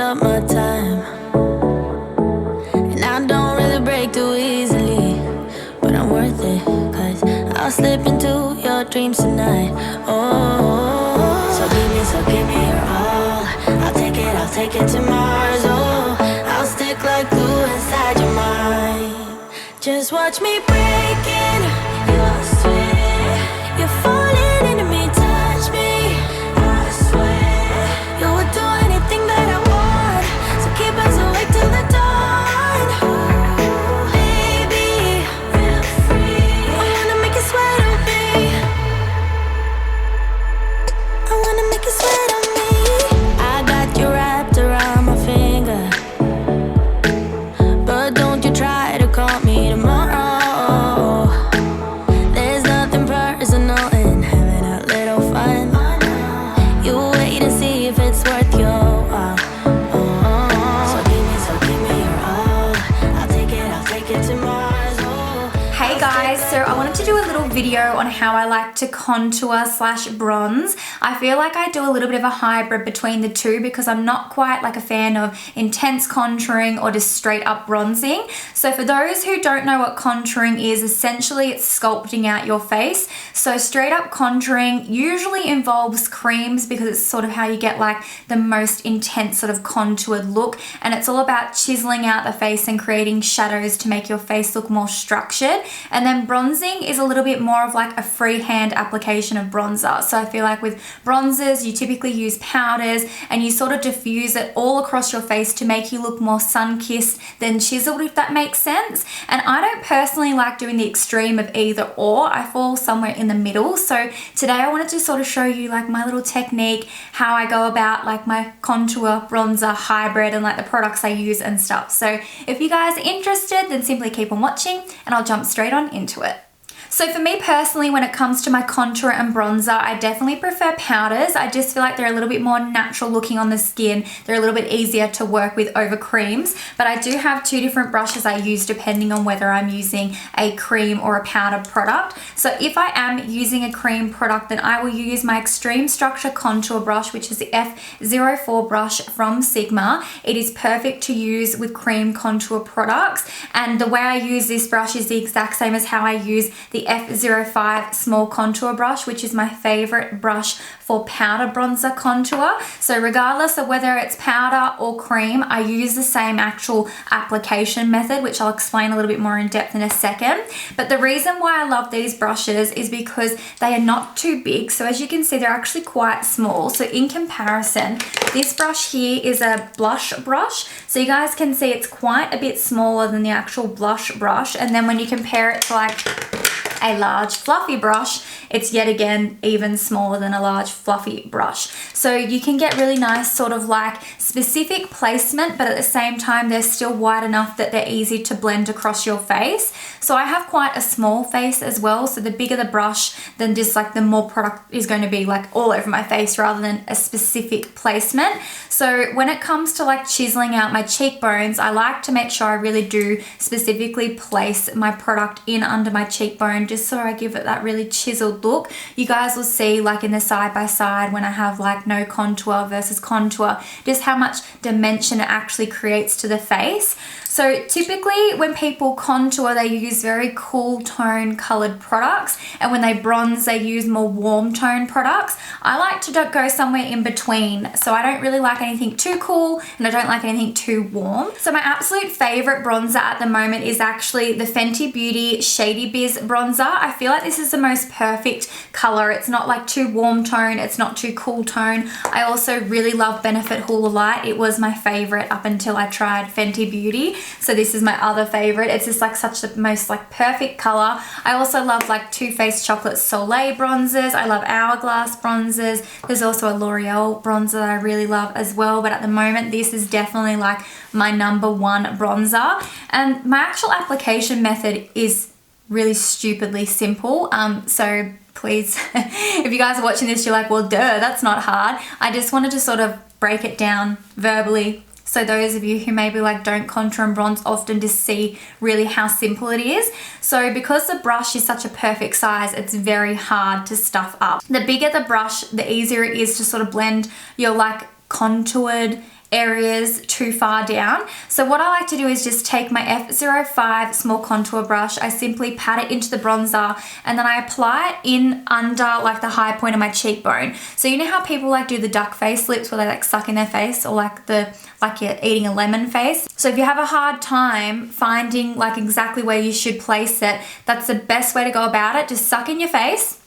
up my time. And I don't really break too easily, but I'm worth it, cause I'll slip into your dreams tonight. Oh, so give me your all. I'll take it to Mars. Oh, I'll stick like glue inside your mind. Just watch me breaking your sweat. You're falling into me, touch me. I swear you would do anything that I want, so keep us awake till the dawn. Ooh, baby, feel free. I wanna make you sweat on me. I wanna make you sweat on me. I got you wrapped around my finger, but don't you try to call me tomorrow. There's nothing personal in having a little fun. You wait and see if it's worth your while. So give me your all. I'll take it to Mars. Hey guys, so I wanted to do a little video on how I like to contour slash bronze. I feel like I do a little bit of a hybrid between the two because I'm not quite like a fan of intense contouring or just straight up bronzing. So for those who don't know what contouring is, essentially it's sculpting out your face. So straight up contouring usually involves creams because it's sort of how you get like the most intense sort of contoured look, and it's all about chiseling out the face and creating shadows to make your face look more structured. And then bronzing is a little bit more of like a freehand application of bronzer. So I feel like with bronzers, you typically use powders and you sort of diffuse it all across your face to make you look more sun-kissed than chiseled, if that makes sense. And I don't personally like doing the extreme of either or. I fall somewhere in the middle. So today I wanted to sort of show you like my little technique, how I go about like my contour bronzer hybrid and like the products I use and stuff. So if you guys are interested, then simply keep on watching and I'll jump straight on into it. So for me personally, when it comes to my contour and bronzer, I definitely prefer powders. I just feel like they're a little bit more natural looking on the skin. They're a little bit easier to work with over creams, but I do have two different brushes I use depending on whether I'm using a cream or a powder product. So if I am using a cream product, then I will use my Extreme Structure Contour Brush, which is the F04 brush from Sigma. It is perfect to use with cream contour products, and the way I use this brush is the exact same as how I use the F05 small contour brush, which is my favorite brush for powder bronzer contour. So regardless of whether it's powder or cream, I use the same actual application method, which I'll explain a little bit more in depth in a second. But the reason why I love these brushes is because they are not too big. So as you can see, they're actually quite small. So in comparison, this brush here is a blush brush. So you guys can see it's quite a bit smaller than the actual blush brush. And then when you compare it to like a large fluffy brush, it's yet again even smaller than a large fluffy brush. So you can get really nice sort of like specific placement, but at the same time they're still wide enough that they're easy to blend across your face. So I have quite a small face as well, so the bigger the brush, then just like the more product is going to be like all over my face rather than a specific placement. So when it comes to like chiseling out my cheekbones, I like to make sure I really do specifically place my product in under my cheekbone, just so I give it that really chiseled look. You guys will see like in the side by side when I have like no contour versus contour, just how much dimension it actually creates to the face. So typically when people contour, they use very cool tone colored products, and when they bronze, they use more warm tone products. I like to go somewhere in between. So I don't really like anything too cool and I don't like anything too warm. So my absolute favorite bronzer at the moment is actually the Fenty Beauty Shady Biz bronzer. I feel like this is the most perfect color. It's not like too warm tone, it's not too cool tone. I also really love Benefit Hoola Light. It was my favorite up until I tried Fenty Beauty. So this is my other favorite. It's just like such the most like perfect color. I also love like Too Faced Chocolate Soleil bronzers. I love Hourglass bronzers. There's also a L'Oreal bronzer that I really love as well. But at the moment, this is definitely like my #1 bronzer. And my actual application method is really stupidly simple. So please, if you guys are watching this, you're like, well, duh, that's not hard. I just wanted to sort of break it down verbally. So those of you who maybe like don't contour and bronze often just see really how simple it is. So because the brush is such a perfect size, it's very hard to stuff up. The bigger the brush, the easier it is to sort of blend your like contoured areas too far down. So what I like to do is just take my F05 small contour brush, I simply pat it into the bronzer, and then I apply it in under like the high point of my cheekbone. So you know how people like do the duck face lips where they like suck in their face, or like you're eating a lemon face? So if you have a hard time finding like exactly where you should place it, that's the best way to go about it. Just suck in your face.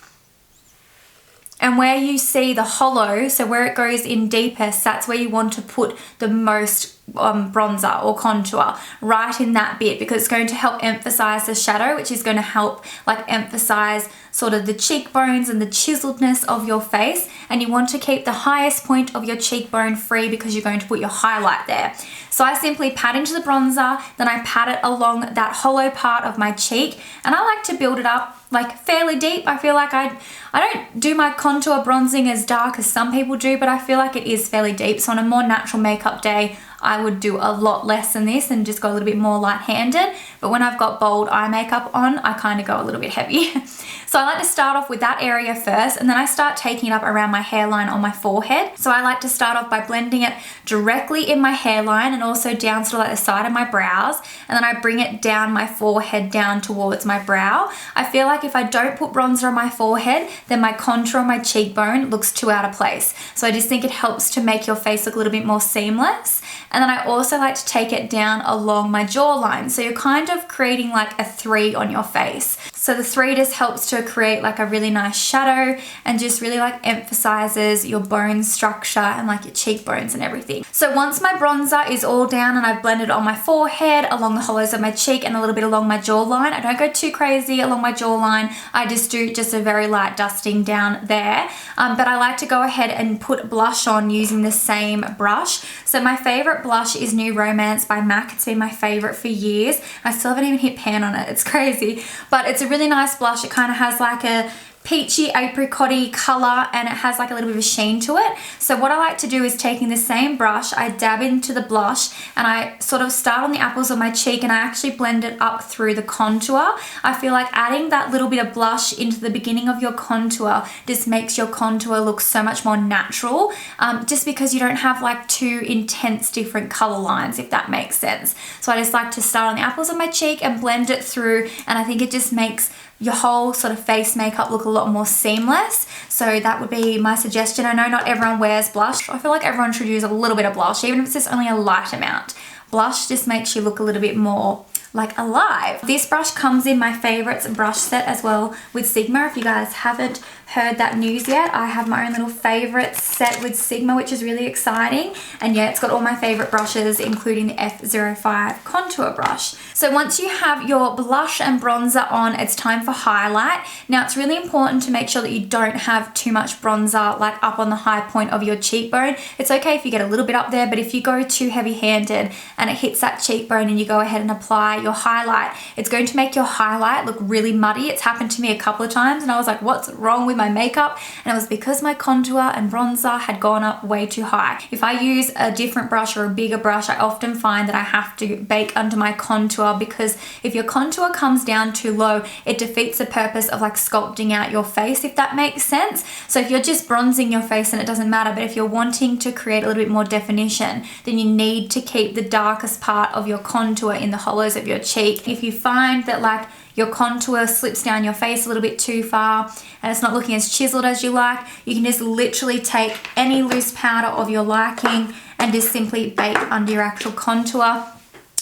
And where you see the hollow, so where it goes in deepest, that's where you want to put the most bronzer or contour, right in that bit, because it's going to help emphasize the shadow, which is going to help like emphasize sort of the cheekbones and the chiseledness of your face. And you want to keep the highest point of your cheekbone free because you're going to put your highlight there. So I simply pat into the bronzer, then I pat it along that hollow part of my cheek, and I like to build it up like fairly deep. I feel like I don't do my contour bronzing as dark as some people do, but I feel like it is fairly deep. So on a more natural makeup day, I would do a lot less than this and just go a little bit more light-handed. But when I've got bold eye makeup on, I kind of go a little bit heavy. So I like to start off with that area first, and then I start taking it up around my hairline on my forehead. So I like to start off by blending it directly in my hairline and also down sort of like the side of my brows. And then I bring it down my forehead down towards my brow. I feel like if I don't put bronzer on my forehead, then my contour on my cheekbone looks too out of place. So I just think it helps to make your face look a little bit more seamless. And then I also like to take it down along my jawline. So you're kind of creating like a 3 on your face. So the 3 just helps to create like a really nice shadow and just really like emphasizes your bone structure and like your cheekbones and everything. So once my bronzer is all down and I've blended on my forehead, along the hollows of my cheek, and a little bit along my jawline, I don't go too crazy along my jawline. I just do just a very light dusting down there. But I like to go ahead and put blush on using the same brush. So my favorite blush is New Romance by MAC. It's been my favorite for years. I still haven't even hit pan on it. It's crazy, but it's a really nice blush. It kind of has like a peachy apricot-y color, and it has like a little bit of a sheen to it. So what I like to do is taking the same brush, I dab into the blush and I sort of start on the apples of my cheek and I actually blend it up through the contour. I feel like adding that little bit of blush into the beginning of your contour just makes your contour look so much more natural, just because you don't have like two intense different color lines, if that makes sense. So I just like to start on the apples of my cheek and blend it through, and I think it just makes your whole sort of face makeup look a lot more seamless. So that would be my suggestion. I know not everyone wears blush. I feel like everyone should use a little bit of blush, even if it's just only a light amount. Blush just makes you look a little bit more like alive. This brush comes in my favorites brush set as well with Sigma. If you guys haven't heard that news yet, I have my own little favorites set with Sigma, which is really exciting. And yeah, it's got all my favorite brushes, including the F05 contour brush. So once you have your blush and bronzer on, it's time for highlight. Now it's really important to make sure that you don't have too much bronzer like up on the high point of your cheekbone. It's okay if you get a little bit up there, but if you go too heavy-handed and it hits that cheekbone and you go ahead and apply your highlight, it's going to make your highlight look really muddy. It's happened to me a couple of times and I was like, what's wrong with my makeup? And it was because my contour and bronzer had gone up way too high. If I use a different brush or a bigger brush, I often find that I have to bake under my contour, because if your contour comes down too low, it defeats the purpose of like sculpting out your face, if that makes sense. So if you're just bronzing your face, then it doesn't matter, but if you're wanting to create a little bit more definition, then you need to keep the darkest part of your contour in the hollows of your cheek. If you find that like your contour slips down your face a little bit too far and it's not looking as chiseled as you like, you can just literally take any loose powder of your liking and just simply bake under your actual contour.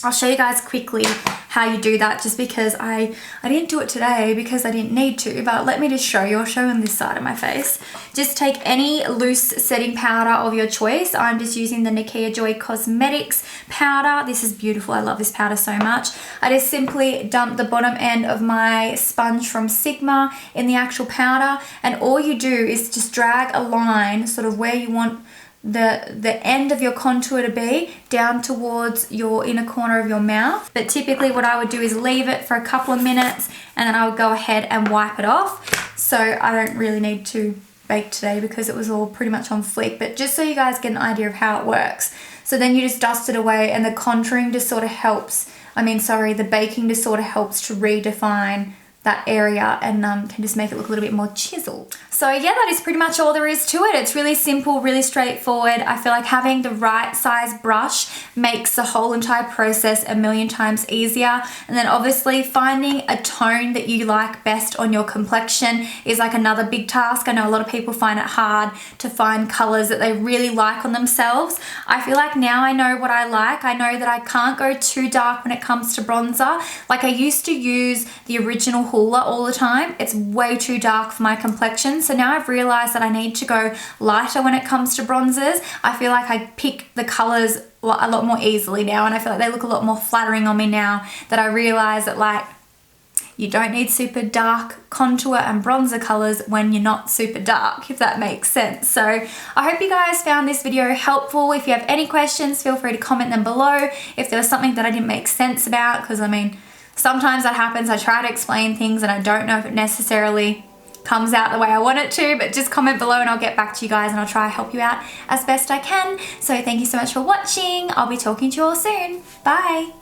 I'll show you guys quickly how you do that, just because I didn't do it today because I didn't need to, but let me just show you. I'll show you on this side of my face. Just take any loose setting powder of your choice. I'm just using the Nakia Joy Cosmetics powder. This is beautiful. I love this powder so much. I just simply dump the bottom end of my sponge from Sigma in the actual powder, and all you do is just drag a line sort of where you want the end of your contour to be down towards your inner corner of your mouth. But typically what I would do is leave it for a couple of minutes and then I would go ahead and wipe it off. So I don't really need to bake today because it was all pretty much on fleek, but just so you guys get an idea of how it works. So then you just dust it away, and the contouring just sort of helps, the baking just sort of helps to redefine that area and can just make it look a little bit more chiseled. So yeah, that is pretty much all there is to it. It's really simple, really straightforward. I feel like having the right size brush makes the whole entire process a million times easier. And then obviously finding a tone that you like best on your complexion is like another big task. I know a lot of people find it hard to find colors that they really like on themselves. I feel like now I know what I like. I know that I can't go too dark when it comes to bronzer. Like I used to use the original Hoola all the time. It's way too dark for my complexion. So now I've realized that I need to go lighter when it comes to bronzers. I feel like I pick the colors a lot more easily now, and I feel like they look a lot more flattering on me now that I realize that like you don't need super dark contour and bronzer colors when you're not super dark, if that makes sense. So I hope you guys found this video helpful. If you have any questions, feel free to comment them below. If there was something that I didn't make sense about, because I mean, sometimes that happens. I try to explain things and I don't know if it necessarily comes out the way I want it to, but just comment below and I'll get back to you guys and I'll try to help you out as best I can. So thank you so much for watching. I'll be talking to you all soon. Bye.